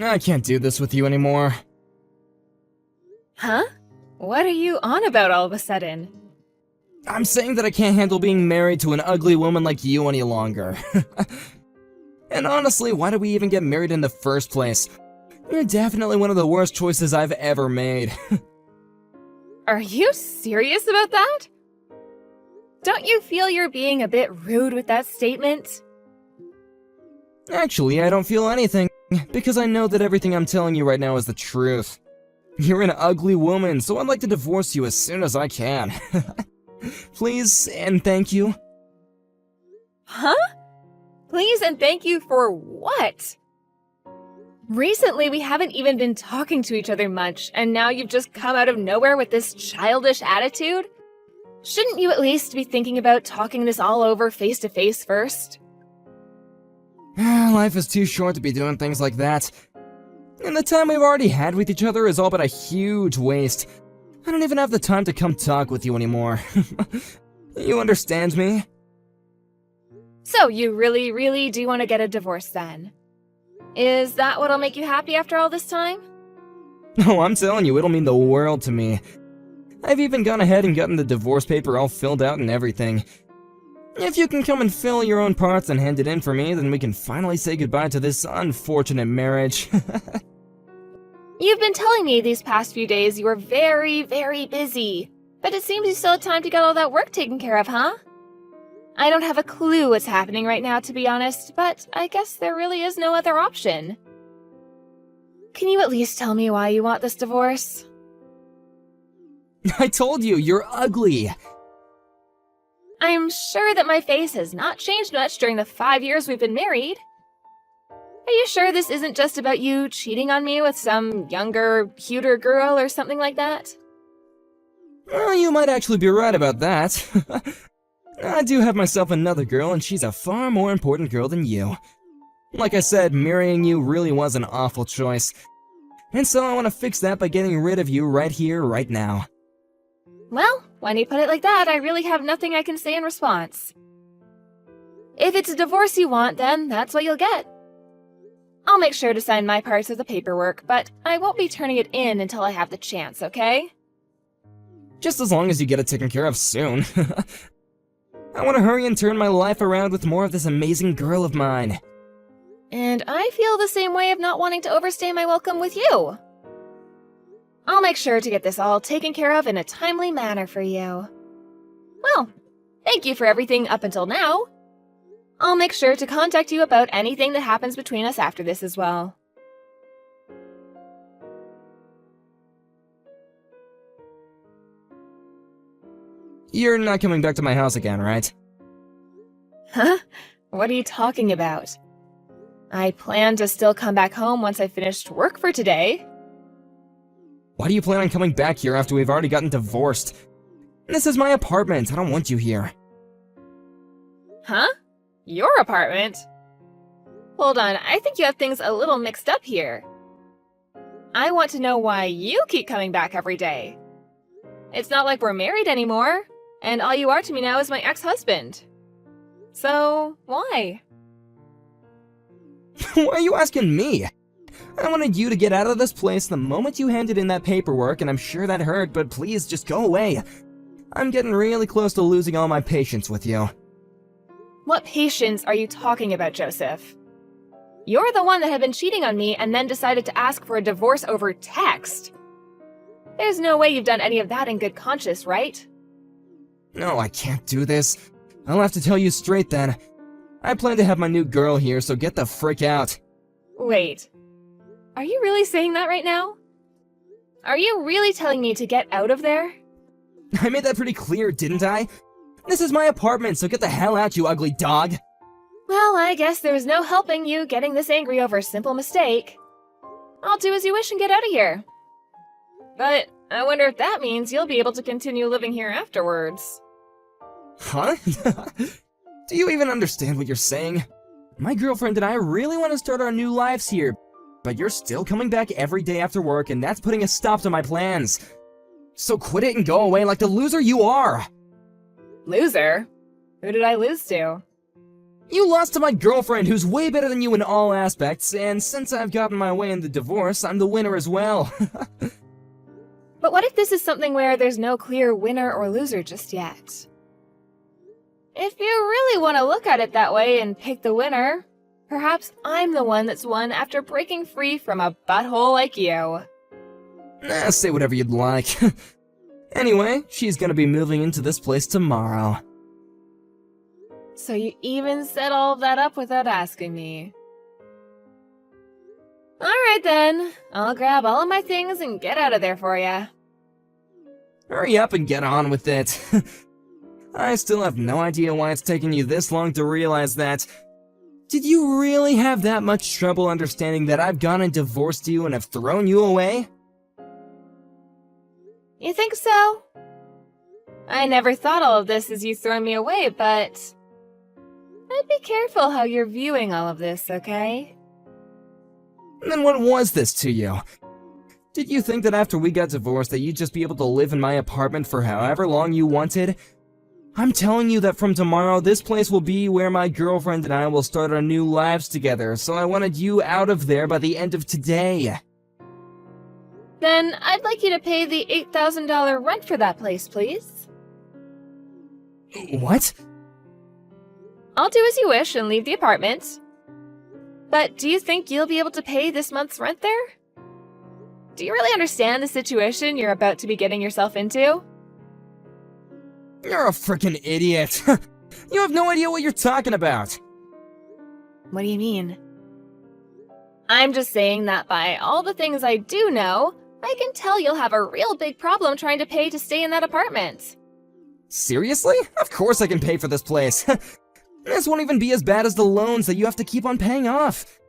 I can't do this with you anymore. Huh? What are you on about all of a sudden? I'm saying that I can't handle being married to an ugly woman like you any longer. And honestly, why did we even get married in the first place? You're definitely one of the worst choices I've ever made. Are you serious about that? Don't you feel you're being a bit rude with that statement? Actually, I don't feel anything, because I know that everything I'm telling you right now is the truth. You're an ugly woman, so I'd like to divorce you as soon as I can. Please and thank you. Huh? Please and thank you for what? Recently, we haven't even been talking to each other much, and now you've just come out of nowhere with this childish attitude? Shouldn't you at least be thinking about talking this all over face to face first? Life is too short to be doing things like that. And the time we've already had with each other is all but a huge waste. I don't even have the time to come talk with you anymore. You understand me? So you really do want to get a divorce then? Is that what'll make you happy after all this time? Oh, I'm telling you, it'll mean the world to me. I've even gone ahead and gotten the divorce paper all filled out and everything. If you can come and fill your own parts and hand it in for me, then we can finally say goodbye to this unfortunate marriage. You've been telling me these past few days you were very busy, but it seems you still had time to get all that work taken care of, huh? I don't have a clue what's happening right now, to be honest, but I guess there really is no other option. Can you at least tell me why you want this divorce? I told you, you're ugly. I'm sure that my face has not changed much during the 5 years we've been married. Are you sure this isn't just about you cheating on me with some younger, cuter girl or something like that? Well, you might actually be right about that. I do have myself another girl, and she's a far more important girl than you. Like I said, marrying you really was an awful choice. And so I want to fix that by getting rid of you right here, right now. Well, when you put it like that, I really have nothing I can say in response. If it's a divorce you want, then that's what you'll get. I'll make sure to sign my parts of the paperwork, but I won't be turning it in until I have the chance, okay? Just as long as you get it taken care of soon. I want to hurry and turn my life around with more of this amazing girl of mine. And I feel the same way of not wanting to overstay my welcome with you. I'll make sure to get this all taken care of in a timely manner for you. Well, thank you for everything up until now. I'll make sure to contact you about anything that happens between us after this as well. You're not coming back to my house again, right? Huh? What are you talking about? I plan to still come back home once I finished work for today. Why do you plan on coming back here after we've already gotten divorced? This is my apartment. I don't want you here. Huh? Your apartment? Hold on, I think you have things a little mixed up here. I want to know why you keep coming back every day. It's not like we're married anymore, and all you are to me now is my ex-husband. So, why? Why are you asking me? I wanted you to get out of this place the moment you handed in that paperwork, and I'm sure that hurt, but please just go away. I'm getting really close to losing all my patience with you. What patience are you talking about, Joseph? You're the one that had been cheating on me and then decided to ask for a divorce over text. There's no way you've done any of that in good conscience, right? No, I can't do this. I'll have to tell you straight then. I plan to have my new girl here, so get the frick out. Wait. Are you really saying that right now? Are you really telling me to get out of there? I made that pretty clear, didn't I? This is my apartment, so get the hell out, you ugly dog. Well, I guess there was no helping you getting this angry over a simple mistake. I'll do as you wish and get out of here. But I wonder if that means you'll be able to continue living here afterwards. Huh? Do you even understand what you're saying? My girlfriend and I really want to start our new lives here, but you're still coming back every day after work, and that's putting a stop to my plans. So quit it and go away like the loser you are! Loser? Who did I lose to? You lost to my girlfriend, who's way better than you in all aspects, and since I've gotten my way in the divorce, I'm the winner as well. But what if this is something where there's no clear winner or loser just yet? If you really want to look at it that way and pick the winner, perhaps I'm the one that's won after breaking free from a butthole like you. Say whatever you'd like. Anyway, she's gonna be moving into this place tomorrow. So you even set all of that up without asking me. Alright then, I'll grab all of my things and get out of there for ya. Hurry up and get on with it. I still have no idea why it's taking you this long to realize that. Did you really have that much trouble understanding that I've gone and divorced you and have thrown you away? You think so? I never thought all of this as you throwing me away, but I'd be careful how you're viewing all of this, okay? Then what was this to you? Did you think that after we got divorced that you'd just be able to live in my apartment for however long you wanted? I'm telling you that from tomorrow, this place will be where my girlfriend and I will start our new lives together, so I wanted you out of there by the end of today. Then I'd like you to pay the $8,000 rent for that place, please. What? I'll do as you wish and leave the apartment. But do you think you'll be able to pay this month's rent there? Do you really understand the situation you're about to be getting yourself into? You're a freaking idiot. You have no idea what you're talking about. What do you mean? I'm just saying that by all the things I do know, I can tell you'll have a real big problem trying to pay to stay in that apartment. Seriously? Of course I can pay for this place. This won't even be as bad as the loans that you have to keep on paying off.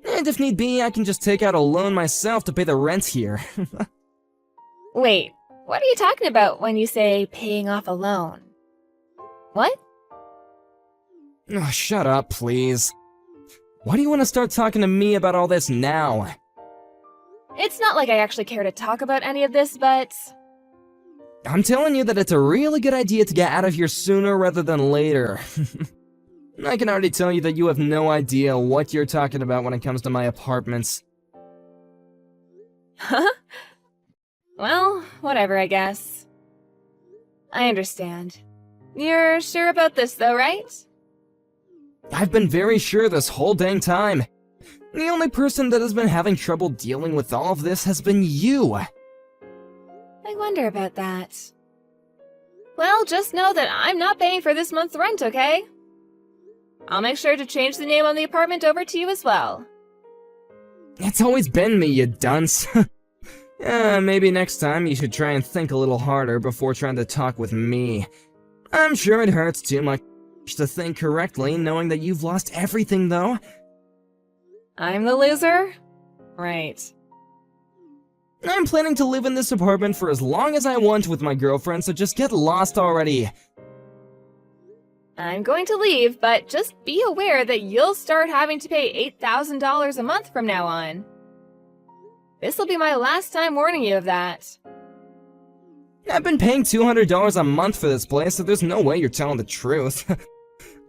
And if need be, I can just take out a loan myself to pay the rent here. Wait, what are you talking about when you say paying off a loan? What? Oh, shut up, please. Why do you want to start talking to me about all this now? It's not like I actually care to talk about any of this, but I'm telling you that it's a really good idea to get out of here sooner rather than later. I can already tell you that you have no idea what you're talking about when it comes to my apartments. Huh? Well, whatever, I guess. I understand. You're sure about this, though, right? I've been very sure this whole dang time. The only person that has been having trouble dealing with all of this has been you. I wonder about that. Well, just know that I'm not paying for this month's rent, okay? I'll make sure to change the name on the apartment over to you as well. It's always been me, you dunce. Maybe next time you should try and think a little harder before trying to talk with me. I'm sure it hurts too much to think correctly, knowing that you've lost everything, though. I'm the loser? Right. I'm planning to live in this apartment for as long as I want with my girlfriend, so just get lost already. I'm going to leave, but just be aware that you'll start having to pay $8,000 a month from now on. This will be my last time warning you of that. I've been paying $200 a month for this place, so there's no way you're telling the truth.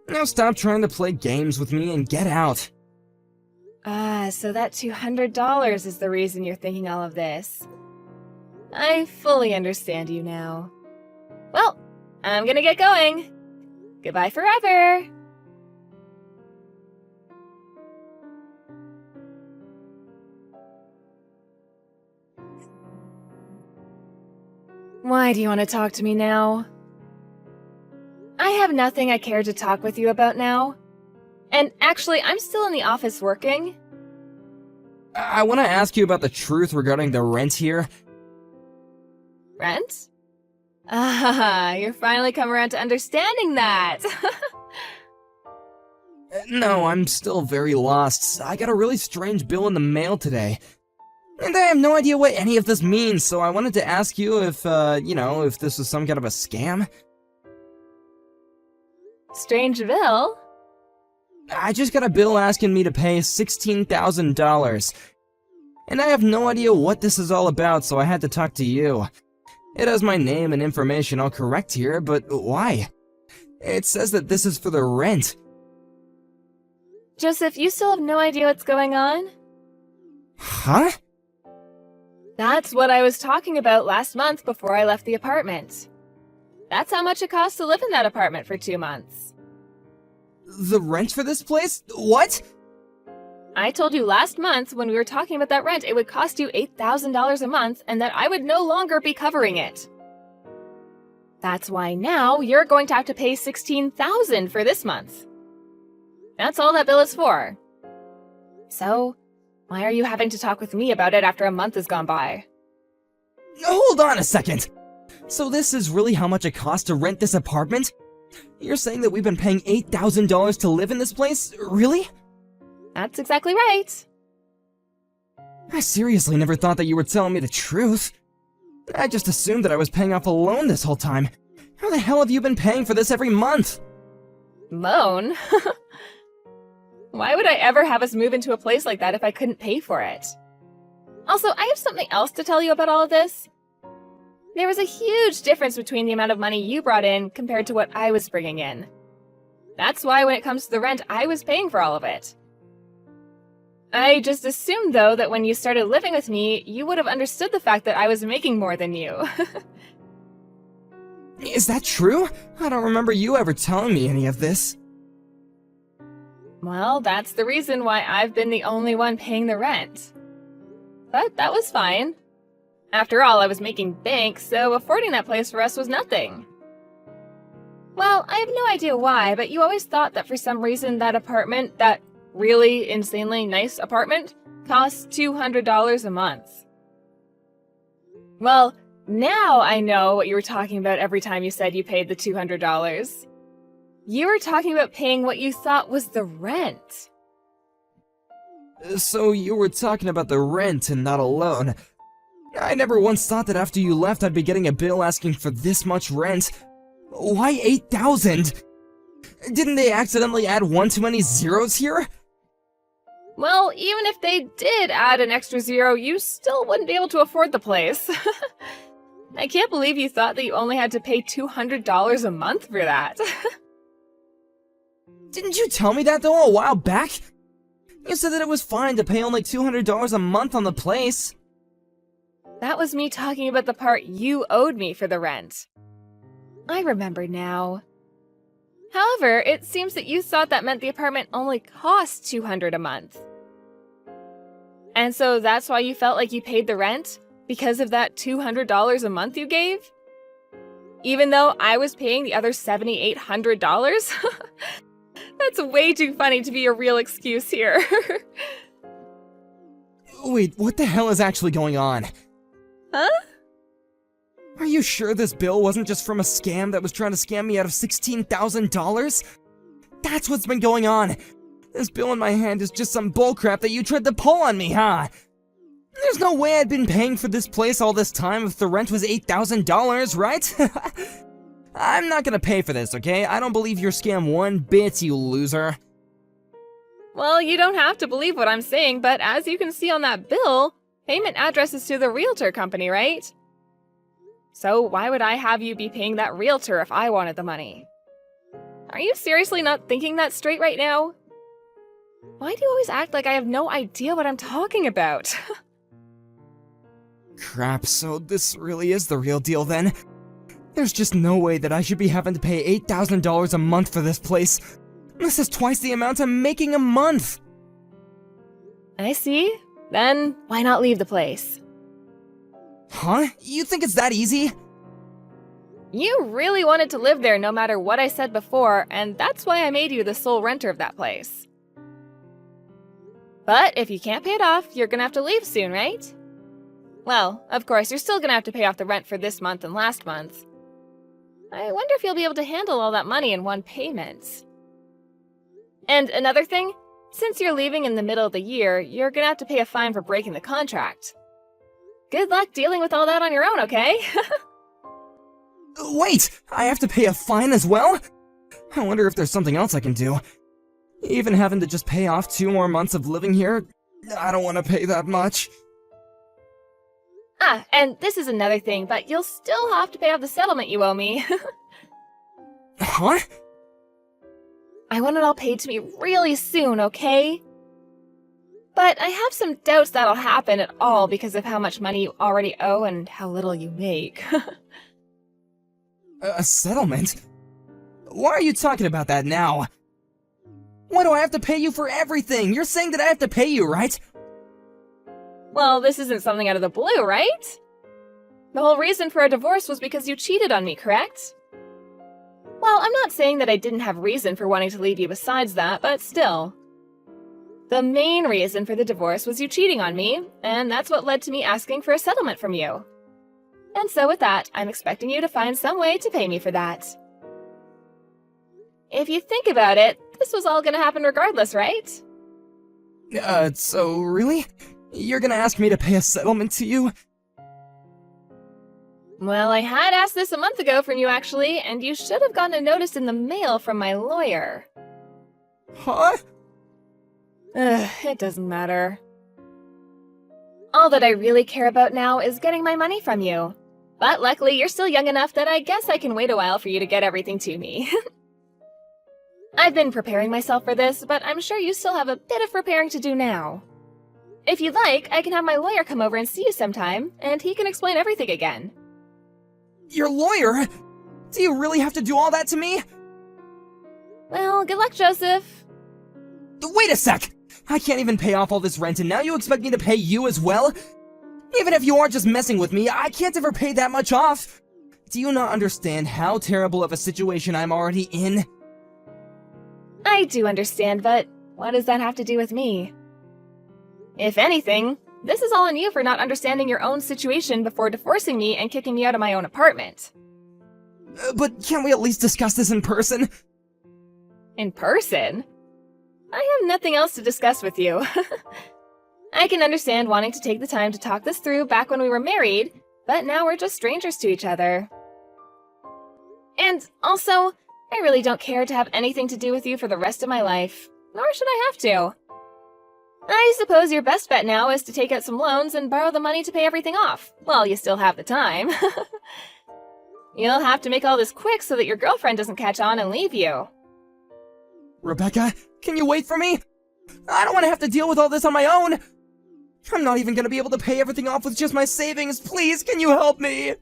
Now stop trying to play games with me and get out. So that $200 is the reason you're thinking all of this. I fully understand you now. Well, I'm gonna get going. Goodbye forever! Why do you want to talk to me now? I have nothing I care to talk with you about now. And actually, I'm still in the office working. I want to ask you about the truth regarding the rent here. Rent? Ah, you're finally come around to understanding that! No, I'm still very lost. I got a really strange bill in the mail today. And I have no idea what any of this means, so I wanted to ask you if, if this was some kind of a scam. Strange bill? I just got a bill asking me to pay $16,000. And I have no idea what this is all about, so I had to talk to you. It has my name and information all correct here, but why? It says that this is for the rent. Joseph, you still have no idea what's going on? Huh? That's what I was talking about last month before I left the apartment. That's how much it costs to live in that apartment for 2 months. The rent for this place? What? I told you last month when we were talking about that rent, it would cost you $8,000 a month and that I would no longer be covering it. That's why now you're going to have to pay $16,000 for this month. That's all that bill is for. So, why are you having to talk with me about it after a month has gone by? Hold on a second! So this is really how much it costs to rent this apartment? You're saying that we've been paying $8,000 to live in this place? Really? That's exactly right. I seriously never thought that you were telling me the truth. I just assumed that I was paying off a loan this whole time. How the hell have you been paying for this every month? Loan? Why would I ever have us move into a place like that if I couldn't pay for it? Also, I have something else to tell you about all of this. There was a huge difference between the amount of money you brought in compared to what I was bringing in. That's why when it comes to the rent, I was paying for all of it. I just assumed, though, that when you started living with me, you would have understood the fact that I was making more than you. Is that true? I don't remember you ever telling me any of this. Well, that's the reason why I've been the only one paying the rent. But that was fine. After all, I was making bank, so affording that place for us was nothing. Well, I have no idea why, but you always thought that for some reason that apartment, that really insanely nice apartment, costs $200 a month. Well, now I know what you were talking about every time you said you paid the $200. You were talking about paying what you thought was the rent. So you were talking about the rent and not a loan. I never once thought that after you left I'd be getting a bill asking for this much rent. Why 8,000? Didn't they accidentally add one too many zeros here? Well, even if they did add an extra zero, you still wouldn't be able to afford the place. I can't believe you thought that you only had to pay $200 a month for that. Didn't you tell me that though a while back? You said that it was fine to pay only $200 a month on the place. That was me talking about the part you owed me for the rent. I remember now. However, it seems that you thought that meant the apartment only cost $200 a month. And so that's why you felt like you paid the rent? Because of that $200 a month you gave? Even though I was paying the other $7,800? That's way too funny to be a real excuse here. Wait, what the hell is actually going on? Huh? Are you sure this bill wasn't just from a scam that was trying to scam me out of $16,000? That's what's been going on. This bill in my hand is just some bullcrap that you tried to pull on me, huh? There's no way I'd been paying for this place all this time if the rent was $8,000, right? I'm not gonna pay for this, okay? I don't believe your scam one bit, you loser. Well, you don't have to believe what I'm saying, but as you can see on that bill, payment address is to the realtor company, right? So why would I have you be paying that realtor if I wanted the money? Are you seriously not thinking that straight right now? Why do you always act like I have no idea what I'm talking about? Crap, so this really is the real deal then? There's just no way that I should be having to pay $8,000 a month for this place. This is twice the amount I'm making a month. I see. Then why not leave the place? Huh? You think it's that easy? You really wanted to live there no matter what I said before, and that's why I made you the sole renter of that place. But if you can't pay it off, you're gonna have to leave soon, right? Well, of course, you're still gonna have to pay off the rent for this month and last month. I wonder if you'll be able to handle all that money in one payment. And another thing, since you're leaving in the middle of the year, you're gonna have to pay a fine for breaking the contract. Good luck dealing with all that on your own, okay? Wait! I have to pay a fine as well? I wonder if there's something else I can do. Even having to just pay off 2 more months of living here, I don't want to pay that much. Ah, and this is another thing, but you'll still have to pay off the settlement you owe me. Huh? I want it all paid to me really soon, okay? But I have some doubts that'll happen at all because of how much money you already owe and how little you make. A settlement? Why are you talking about that now? Why do I have to pay you for everything? You're saying that I have to pay you, right? Well, this isn't something out of the blue, right? The whole reason for our divorce was because you cheated on me, correct? Well, I'm not saying that I didn't have reason for wanting to leave you besides that, but still. The main reason for the divorce was you cheating on me, and that's what led to me asking for a settlement from you. And so with that, I'm expecting you to find some way to pay me for that. If you think about it, this was all gonna happen regardless, right? So really? You're gonna ask me to pay a settlement to you? Well, I had asked this a month ago from you actually, and you should have gotten a notice in the mail from my lawyer. Huh? It doesn't matter. All that I really care about now is getting my money from you. But luckily, you're still young enough that I guess I can wait a while for you to get everything to me. I've been preparing myself for this, but I'm sure you still have a bit of preparing to do now. If you'd like, I can have my lawyer come over and see you sometime, and he can explain everything again. Your lawyer? Do you really have to do all that to me? Well, good luck, Joseph. Wait a sec! I can't even pay off all this rent, and now you expect me to pay you as well? Even if you are just messing with me, I can't ever pay that much off! Do you not understand how terrible of a situation I'm already in? I do understand, but what does that have to do with me? If anything, this is all on you for not understanding your own situation before divorcing me and kicking me out of my own apartment. But can't we at least discuss this in person? In person? I have nothing else to discuss with you. I can understand wanting to take the time to talk this through back when we were married, but now we're just strangers to each other. And also, I really don't care to have anything to do with you for the rest of my life, nor should I have to. I suppose your best bet now is to take out some loans and borrow the money to pay everything off, while you still have the time. You'll have to make all this quick so that your girlfriend doesn't catch on and leave you. Rebecca, can you wait for me? I don't want to have to deal with all this on my own! I'm not even gonna be able to pay everything off with just my savings. Please, can you help me?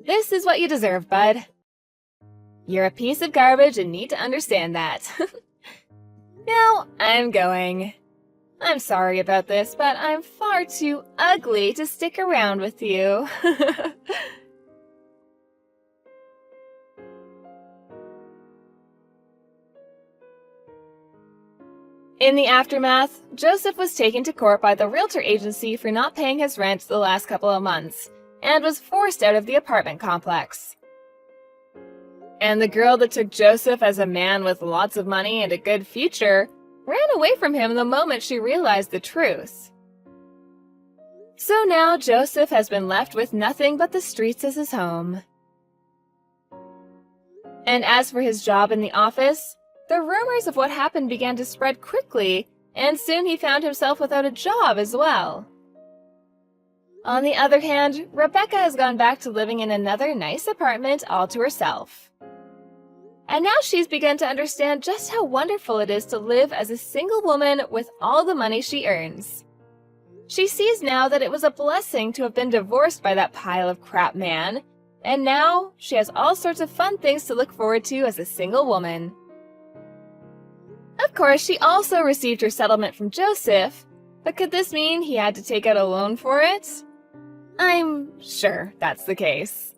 This is what you deserve, bud. You're a piece of garbage and need to understand that. Now, I'm going. I'm sorry about this, but I'm far too ugly to stick around with you. In the aftermath, Joseph was taken to court by the realtor agency for not paying his rent the last couple of months, and was forced out of the apartment complex. And the girl that took Joseph as a man with lots of money and a good future ran away from him the moment she realized the truth. So now Joseph has been left with nothing but the streets as his home. And as for his job in the office, the rumors of what happened began to spread quickly, and soon he found himself without a job as well. On the other hand, Rebecca has gone back to living in another nice apartment all to herself. And now she's begun to understand just how wonderful it is to live as a single woman with all the money she earns. She sees now that it was a blessing to have been divorced by that pile of crap man, and now she has all sorts of fun things to look forward to as a single woman. Of course, she also received her settlement from Joseph, but could this mean he had to take out a loan for it? I'm sure that's the case.